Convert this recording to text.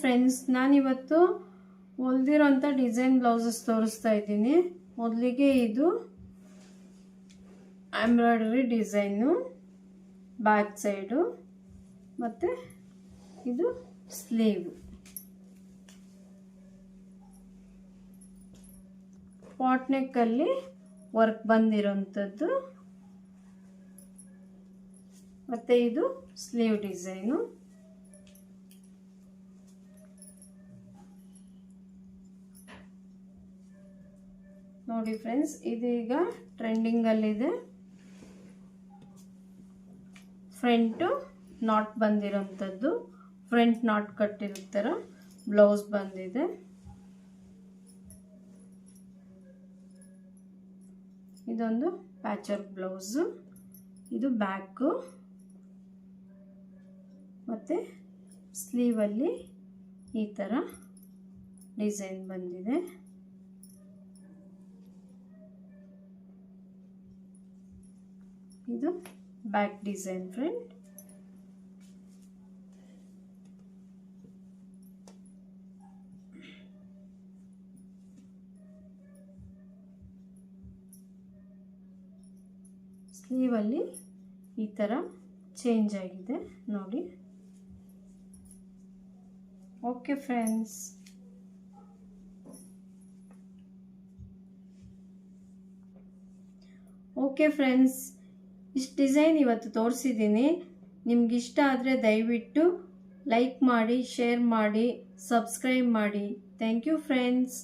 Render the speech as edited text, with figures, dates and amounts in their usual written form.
Friends, ನಾನಿವತ್ತು ಹೊಲ್ದಿರೋಂಥ design blouses ತೋರಿಸ್ತಾ ಇದ್ದೀನಿ. ಮೊದಲಿಗೆ ಇದು ಎಂಬ್ರಾಯ್ಡರಿ ಡಿಸೈನು ಬ್ಯಾಕ್ ಸೈಡು, ಮತ್ತು ಇದು ಸ್ಲೀವ್. ಪಾಟ್ ನೆಕ್ಕಲ್ಲಿ ವರ್ಕ್ ಬಂದಿರೋಂಥದ್ದು, ಮತ್ತು ಇದು ಸ್ಲೀವ್ ಡಿಸೈನು. ನೋಡಿ ಫ್ರೆಂಡ್ಸ್, ಇದೀಗ ಟ್ರೆಂಡಿಂಗಲ್ಲಿದೆ. ಫ್ರಂಟು ನಾಟ್ ಬಂದಿರೋಂಥದ್ದು, ಫ್ರಂಟ್ ನಾಟ್ ಕಟ್ಟಿರೋ ಥರ ಬ್ಲೌಸ್ ಬಂದಿದೆ. ಇದೊಂದು ಪ್ಯಾಚ್ ವರ್ಕ್ ಬ್ಲೌಸು. ಇದು ಬ್ಯಾಕು, ಮತ್ತು ಸ್ಲೀವಲ್ಲಿ ಈ ಥರ ಡಿಸೈನ್ ಬಂದಿದೆ. ಇದು ಬ್ಯಾಕ್ ಡಿಸೈನ್ ಫ್ರೆಂಡ್. ಸ್ಲೀವಲ್ಲಿ ಈ ಥರ ಚೇಂಜ್ ಆಗಿದೆ ನೋಡಿ. ಓಕೆ ಫ್ರೆಂಡ್ಸ್, ಇಷ್ಟು ಡಿಸೈನ್ ಇವತ್ತು ತೋರಿಸಿದ್ದೀನಿ. ನಿಮ್ಗೆ ಇಷ್ಟ ಆದರೆ ದಯವಿಟ್ಟು ಲೈಕ್ ಮಾಡಿ, ಶೇರ್ ಮಾಡಿ, ಸಬ್ಸ್ಕ್ರೈಬ್ ಮಾಡಿ. Thank you friends.